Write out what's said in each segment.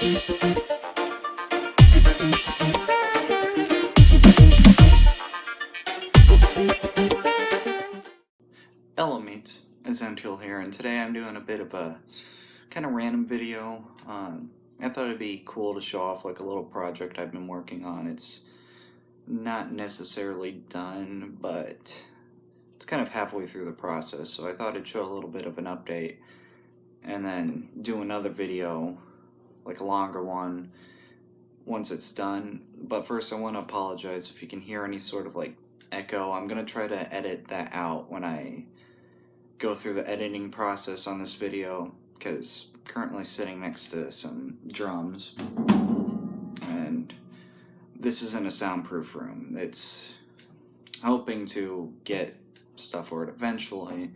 Hello mates, it's Antil here, and today I'm doing a bit of a kind of random video. I thought it'd be cool to show off like a little project I've been working on. It's not necessarily done, but it's kind of halfway through the process, so I thought I'd show a little bit of an update and then do another video, like a longer one, once it's done. But first I want to apologize if you can hear any sort of like echo. I'm going to try to edit that out when I go through the editing process on this video, because currently sitting next to some drums, and this isn't a soundproof room. It's hoping to get stuff for it eventually,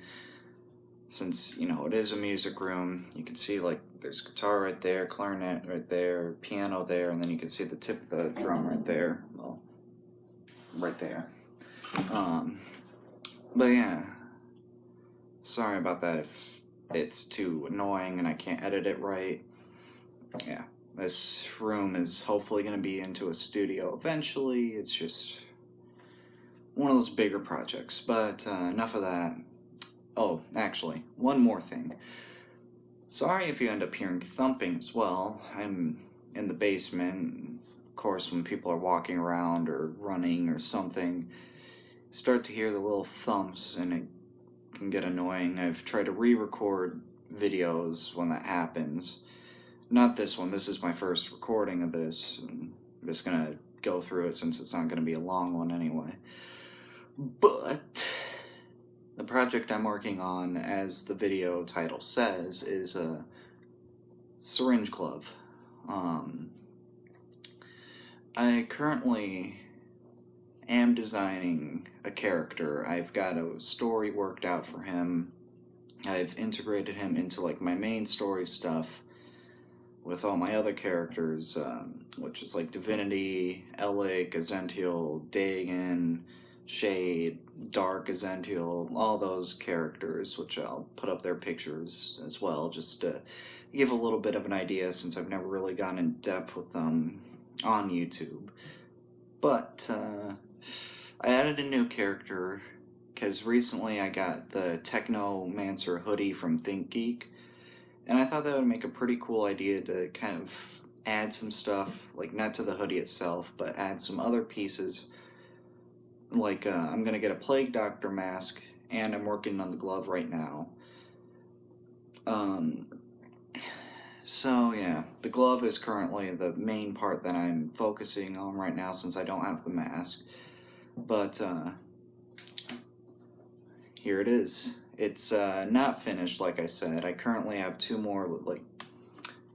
since, you know, it is a music room. You can see like there's guitar right there, clarinet right there, piano there, and then you can see the tip of the drum right there. Well, right there. But yeah, sorry about that if it's too annoying and I can't edit it right. Yeah, this room is hopefully going to be into a studio eventually. It's just one of those bigger projects, but enough of that. Oh, actually, one more thing. Sorry if you end up hearing thumping as well. I'm in the basement. Of course, when people are walking around or running or something, start to hear the little thumps and it can get annoying. I've tried to re-record videos when that happens. Not this one. This is my first recording of this. I'm just gonna go through it since it's not gonna be a long one anyway. But the project I'm working on, as the video title says, is a Syringe glove. I currently am designing a character. I've got a story worked out for him. I've integrated him into like my main story stuff with all my other characters, which is like Divinity, Elik, Azential, Dagon, Shade, Dark Azential, all those characters, which I'll put up their pictures as well, just to give a little bit of an idea, since I've never really gone in depth with them on YouTube. But I added a new character because recently I got the Technomancer hoodie from ThinkGeek, and I thought that would make a pretty cool idea to kind of add some stuff, like not to the hoodie itself, but add some other pieces. Like I'm going to get a Plague Doctor mask, and I'm working on the glove right now. So yeah, the glove is currently the main part that I'm focusing on right now, since I don't have the mask. But here it is. It's not finished, like I said. I currently have two more, like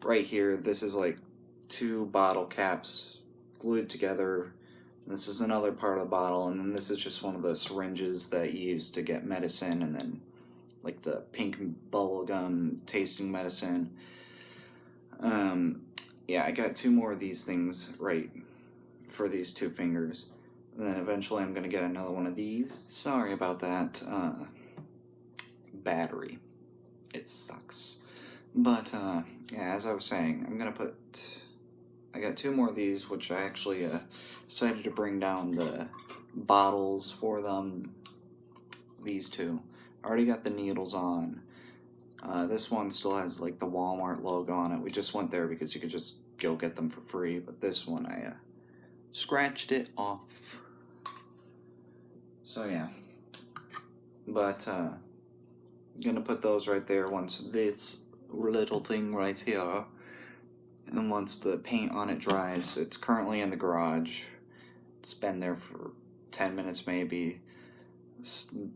right here. This is like two bottle caps glued together. This is another part of the bottle, and then this is just one of the syringes that you use to get medicine, and then like the pink bubblegum tasting medicine. Yeah, I got two more of these things right for these two fingers. And then eventually I'm going to get another one of these. Sorry about that battery. It sucks. But, yeah, as I was saying, I got two more of these, which I actually decided to bring down the bottles for them. These two. I already got the needles on. This one still has like the Walmart logo on it. We just went there because you could just go get them for free. But this one, I scratched it off. So yeah. But I'm gonna put those right there once this little thing right here, and once the paint on it dries. It's currently in the garage. It's been there for 10 minutes maybe.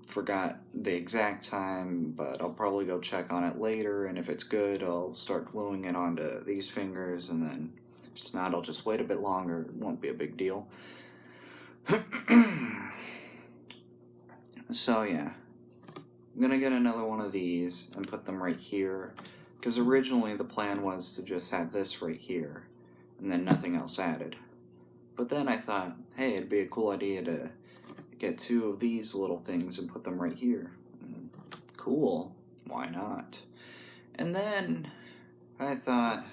Forgot the exact time, but I'll probably go check on it later, and if it's good, I'll start gluing it onto these fingers, and then if it's not, I'll just wait a bit longer. It won't be a big deal. So yeah, I'm gonna get another one of these and put them right here, because originally the plan was to just have this right here and then nothing else added. But then I thought, hey, it'd be a cool idea to get two of these little things and put them right here. Cool, why not? And then I thought,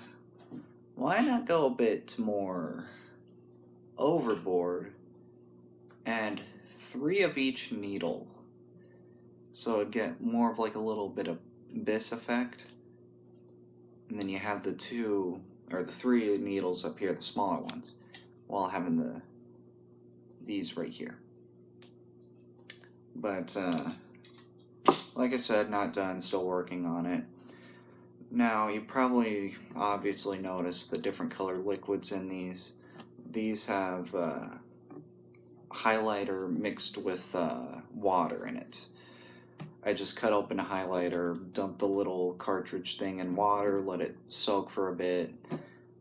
why not go a bit more overboard and 3 of each needle? So it'd get more of like a little bit of this effect. And then you have the 3 needles up here, the smaller ones, while having these right here. But like I said, not done, still working on it. Now, you probably obviously noticed the different colored liquids in these. These have highlighter mixed with water in it. I just cut open a highlighter, dumped the little cartridge thing in water, let it soak for a bit,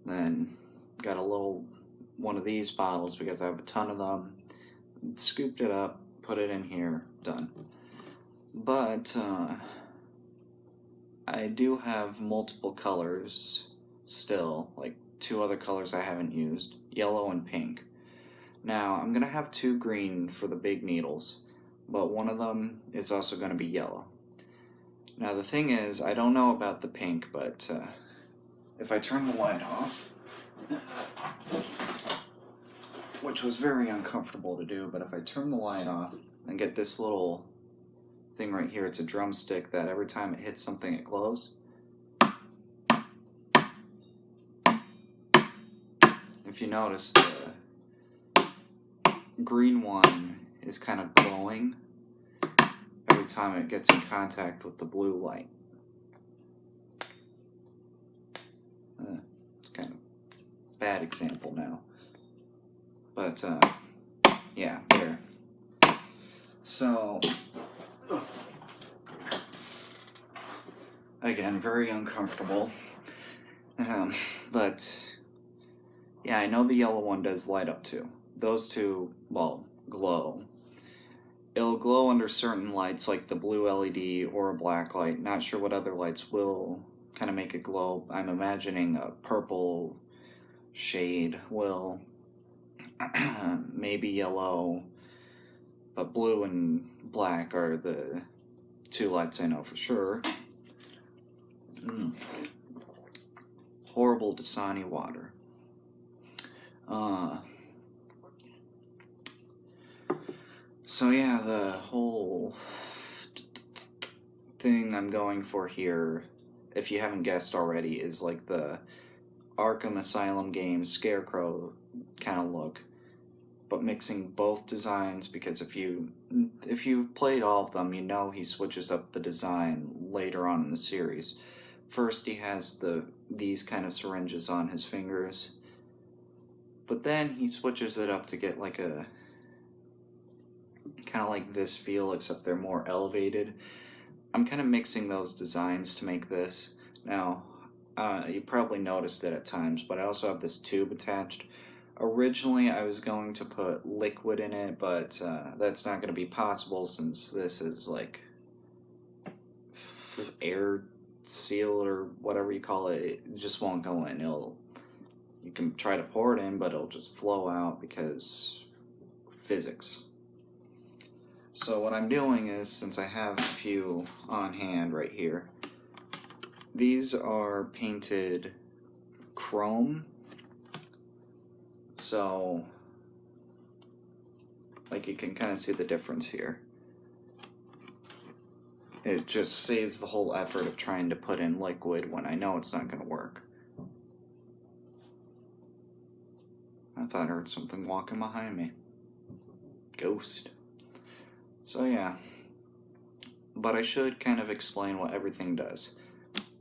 then got a little one of these bottles because I have a ton of them, scooped it up, put it in here, done. But I do have multiple colors still, like 2 other colors I haven't used, yellow and pink. Now, I'm going to have 2 green for the big needles, but one of them is also going to be yellow. Now, the thing is, I don't know about the pink, but if I turn the light off, which was very uncomfortable to do, but if I turn the light off and get this little thing right here, it's a drumstick that every time it hits something it glows. If you notice, the green one is kind of glowing every time it gets in contact with the blue light. It's kind of a bad example now, but yeah, there. So again, very uncomfortable, but yeah, I know the yellow one does light up too. Those 2, well, glow. It'll glow under certain lights like the blue LED or a black light. Not sure what other lights will kind of make it glow. I'm imagining a purple shade will, maybe yellow, but blue and black are the 2 lights I know for sure. Horrible Dasani water. So yeah, the whole thing I'm going for here, if you haven't guessed already, is like the Arkham Asylum game Scarecrow kind of look, but mixing both designs, because if you've played all of them, you know he switches up the design later on in the series. First he has these kind of syringes on his fingers, but then he switches it up to get like a kind of like this feel, except they're more elevated. I'm kind of mixing those designs to make this. Now, you probably noticed it at times, but I also have this tube attached. Originally, I was going to put liquid in it, but that's not going to be possible since this is like air sealed or whatever you call it. It just won't go in. You can try to pour it in, but it'll just flow out because physics. So what I'm doing is, since I have a few on hand right here, these are painted chrome. So, like, you can kind of see the difference here. It just saves the whole effort of trying to put in liquid when I know it's not going to work. I thought I heard something walking behind me. Ghost. So yeah, but I should kind of explain what everything does.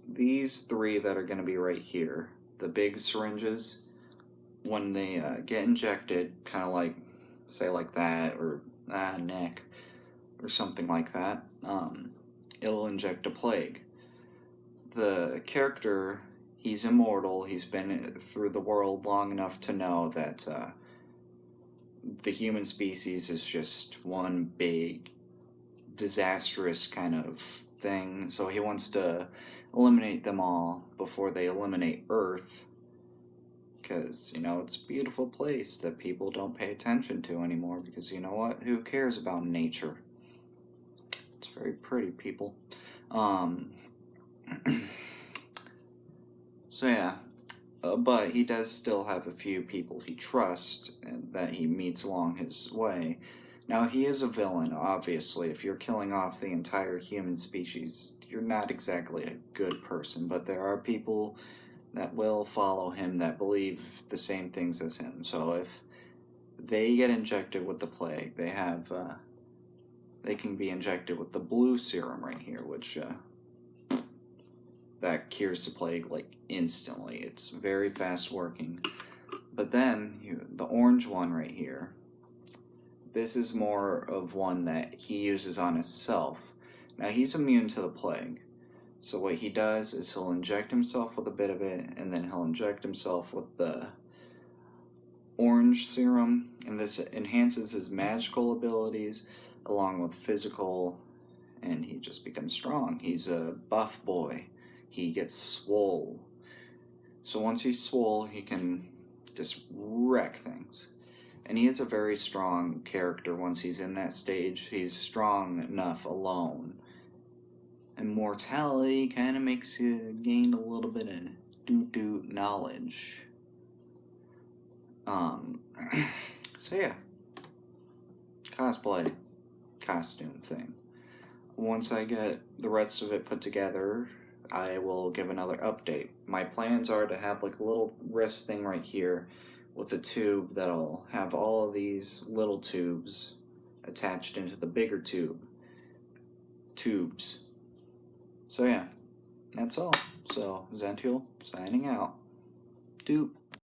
These 3 that are going to be right here, the big syringes, when they get injected, kind of like, say like that, or neck, or something like that, it'll inject a plague. The character, he's immortal, he's been through the world long enough to know that the human species is just one big disastrous kind of thing, so he wants to eliminate them all before they eliminate Earth, because, you know, it's a beautiful place that people don't pay attention to anymore, because, you know what, who cares about nature? It's very pretty, people. So yeah, but he does still have a few people he trusts and that he meets along his way. Now, he is a villain, obviously. If you're killing off the entire human species, you're not exactly a good person, but there are people that will follow him that believe the same things as him. So if they get injected with the plague, they can be injected with the blue serum right here, which that cures the plague like instantly. It's very fast working. But then the orange one right here, this is more of one that he uses on himself. Now, he's immune to the plague, so what he does is he'll inject himself with a bit of it, and then he'll inject himself with the orange serum, and this enhances his magical abilities along with physical, and he just becomes strong. He's a buff boy. He gets swole. So once he's swole, he can just wreck things. And he is a very strong character once he's in that stage. He's strong enough alone. Immortality kind of makes you gain a little bit of doo-doo knowledge. So yeah. Cosplay. Costume thing. Once I get the rest of it put together, I will give another update. My plans are to have like a little wrist thing right here with a tube that'll have all of these little tubes attached into the bigger tubes. So yeah, that's all. So Zential signing out. Doop.